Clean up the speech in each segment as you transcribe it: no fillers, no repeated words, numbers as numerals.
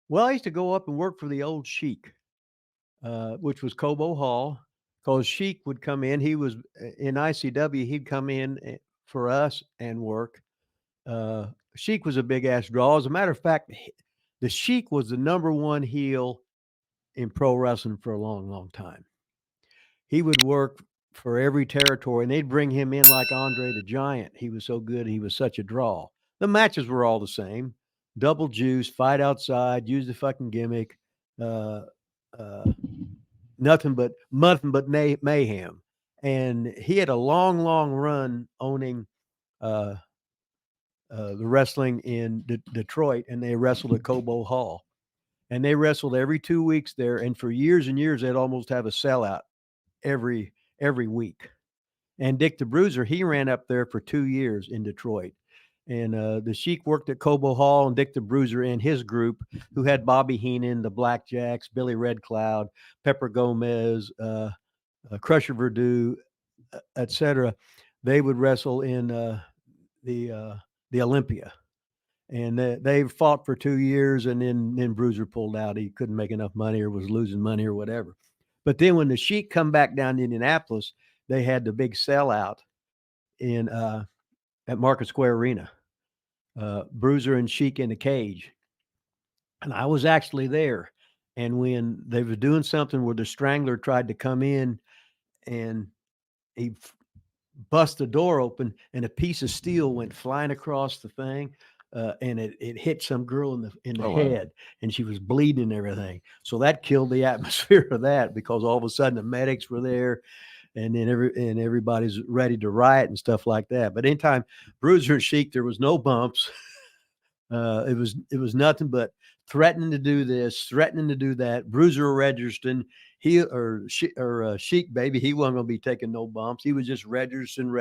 Well, I used to go up and work for the old Sheik, which was Cobo Hall, because Sheik would come in. He was in ICW. He'd come in for us and work. Sheik was a big ass draw. As a matter of fact, the Sheik was the number one heel in pro wrestling for a long, long time. He would work for every territory, and they'd bring him in like Andre the Giant. He was so good. He was such a draw. The matches were all the same: double juice, fight outside, use the fucking gimmick, uh, uh, nothing but mayhem. And he had a long, long run owning uh, the wrestling in Detroit, and they wrestled at Cobo Hall, and they wrestled every 2 weeks there. And for years and years, they'd almost have a sellout every week. And Dick the Bruiser, he ran up there for 2 years in Detroit. And the Sheik worked at Cobo Hall, and Dick the Bruiser and his group, who had Bobby Heenan, the Blackjacks, Billy Red Cloud, Pepper Gomez, Crusher Verdue, etc. They would wrestle in the Olympia, and they fought for 2 years, and then Bruiser pulled out. He couldn't make enough money, or was losing money, or whatever. But then when the Sheik come back down to Indianapolis, they had the big sellout in at Market Square Arena. Bruiser and Sheik in a cage, and I was actually there. And when they were doing something where the Strangler tried to come in, and he bust the door open, and a piece of steel went flying across the thing, and it hit some girl in the head, and she was bleeding and everything. So that killed the atmosphere of that, because all of a sudden the medics were there, and then everybody's ready to riot and stuff like that. But anytime Bruiser and Sheik, there was no bumps. It was nothing but threatening to do this, threatening to do that. Bruiser registering, Sheik, baby, he wasn't going to be taking no bumps. He was just registering,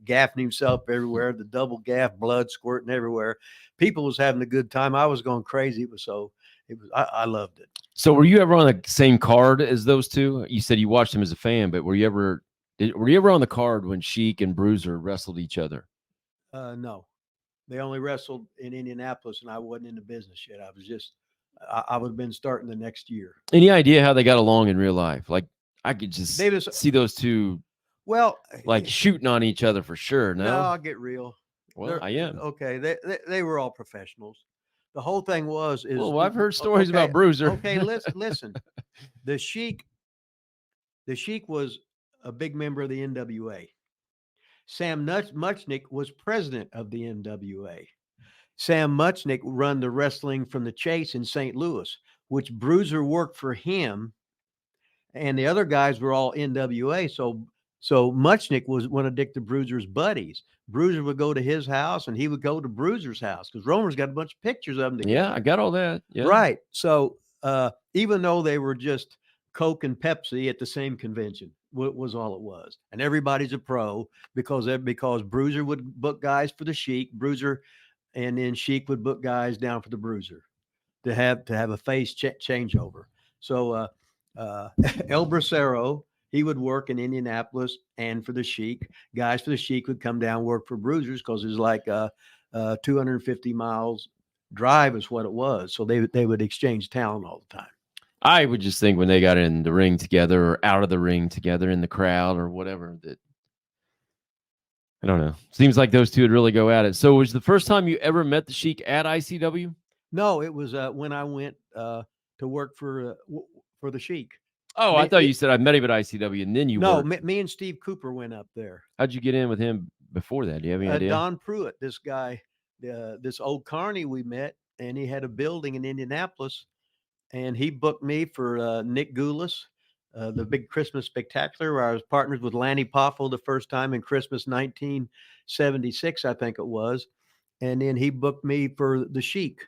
gaffing himself everywhere. The double gaff, blood squirting everywhere. People was having a good time. I was going crazy. I loved it. So were you ever on the same card as those two? You said you watched them as a fan, but were you ever on the card when Sheik and Bruiser wrestled each other? No. They only wrestled in Indianapolis, and I wasn't in the business yet. I would have been starting the next year. Any idea how they got along in real life? Like, I could just see those two, like shooting on each other for sure. No, I'll get real. Well, I am. Okay, they were all professionals. The whole thing was well, I've heard stories about Bruiser. Okay, listen. The Sheik was a big member of the NWA. Sam Muchnick was president of the NWA. Sam Muchnick run the wrestling from the Chase in St. Louis, which Bruiser worked for him, and the other guys were all NWA. So Muchnick was one of Dick the Bruiser's buddies. Bruiser would go to his house, and he would go to Bruiser's house, because Romer's got a bunch of pictures of them together. Yeah, I got all that. Yeah. Right. So even though they were just Coke and Pepsi at the same convention, was all it was. And everybody's a pro, because Bruiser would book guys for the Sheik, and then Sheik would book guys down for the Bruiser to have a face changeover. So El Bracero, he would work in Indianapolis and for the Sheik. Guys for the Sheik would come down, work for Bruisers, because it was like 250 miles drive is what it was. So they would exchange talent all the time. I would just think when they got in the ring together, or out of the ring together in the crowd or whatever, that I don't know. Seems like those two would really go at it. So was the first time you ever met the Sheik at ICW? No, it was when I went to work for the Sheik. Oh, I thought you said I met him at ICW, and then you No, worked. me and Steve Cooper went up there. How'd you get in with him before that? Do you have any idea? Don Pruitt, this guy, this old carny we met, and he had a building in Indianapolis, and he booked me for Nick Goulas, the big Christmas spectacular, where I was partners with Lanny Poffo the first time in Christmas 1976, I think it was. And then he booked me for the Sheik.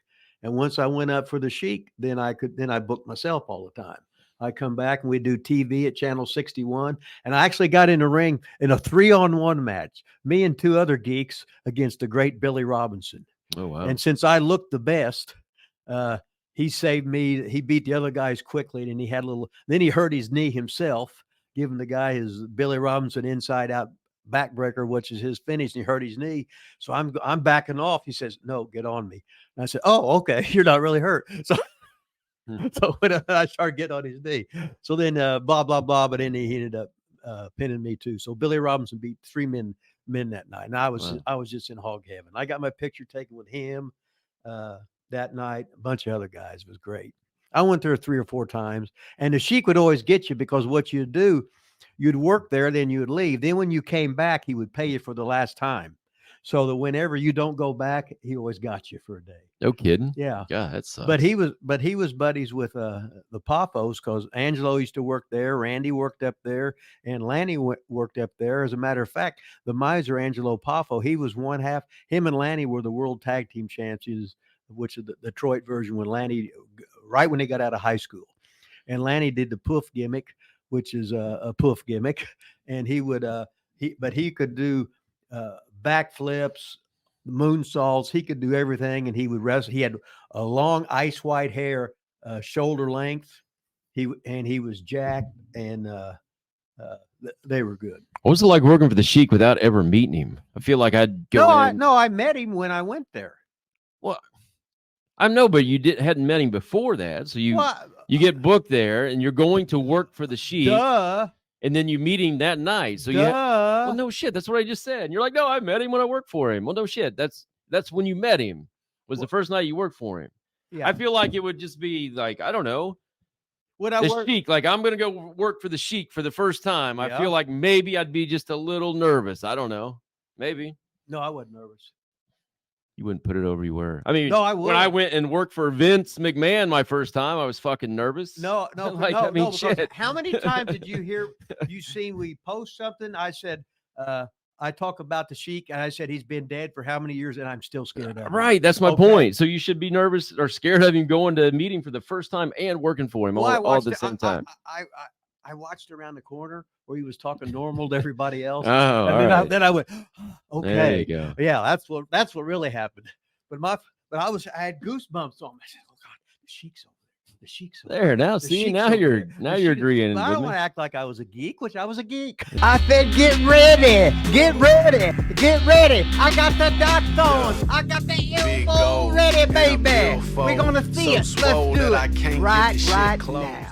And once I went up for the Sheik, then I booked myself all the time. I come back and we do TV at Channel 61. And I actually got in the ring in a 3-on-1 match, me and two other geeks against the great Billy Robinson. Oh, wow. And since I looked the best, he saved me. He beat the other guys quickly, and then he hurt his knee himself, giving the guy his Billy Robinson inside out backbreaker, which is his finish, and he hurt his knee. So I'm backing off. He says, "No, get on me." And I said, "Oh, okay, you're not really hurt." So so when I started getting on his knee, so then blah blah blah, but then he ended up pinning me too. So Billy Robinson beat 3 men that night, and I was just in hog heaven. I got my picture taken with him that night. A bunch of other guys. It was great. I went there 3 or 4 times, and the Sheik would always get you because what you'd do, you'd work there, then you would leave. Then when you came back, he would pay you for the last time, so that whenever you don't go back, he always got you for a day. No kidding. Yeah. God, that sucks. But he was buddies with the Papos, because Angelo used to work there, Randy worked up there, and Lanny worked up there. As a matter of fact, the miser Angelo Poffo, he was one half. Him and Lanny were the world tag team champions, which is the Detroit version, when Lanny, right when he got out of high school, and Lanny did the poof gimmick, which is a poof gimmick, and he could do backflips, moonsaults. He could do everything, and he would wrestle. He had a long ice white hair, shoulder length. He was jacked, and they were good. What was it like working for the Sheik without ever meeting him? I feel like I'd go. I met him when I went there. Well, I know, but you hadn't met him before that, so you get booked there, and you're going to work for the Sheik. Duh. And then you meet him that night. So well, no shit. That's what I just said. And you're like, no, I met him when I worked for him. Well, no shit. That's when you met him. Was the first night you worked for him. Yeah. I feel like it would just be like, I don't know. Sheik, like I'm gonna go work for the Sheik for the first time. I feel like maybe I'd be just a little nervous. I don't know. Maybe. No, I wasn't nervous. You wouldn't put it over you were. I mean, no, I would. When I went and worked for Vince McMahon my first time, I was fucking nervous. No, shit. How many times did you seen we post something? I said, I talk about the Sheik, and I said he's been dead for how many years, and I'm still scared of him. Right, that's my point. So you should be nervous or scared of him going to meet him for the first time and working for him all at the same time. I watched around the corner where he was talking normal to everybody else. Oh, and then I went, okay. There you go. Yeah, that's what really happened. But I had goosebumps on me. I said, oh God, the Sheik's over there. The Sheik's over there. Now see, now you're agreeing. I don't want to act like I was a geek, which I was a geek. I said, get ready. I got the dots on. I got the elbow ready, baby. We're gonna see it. Let's do it right now.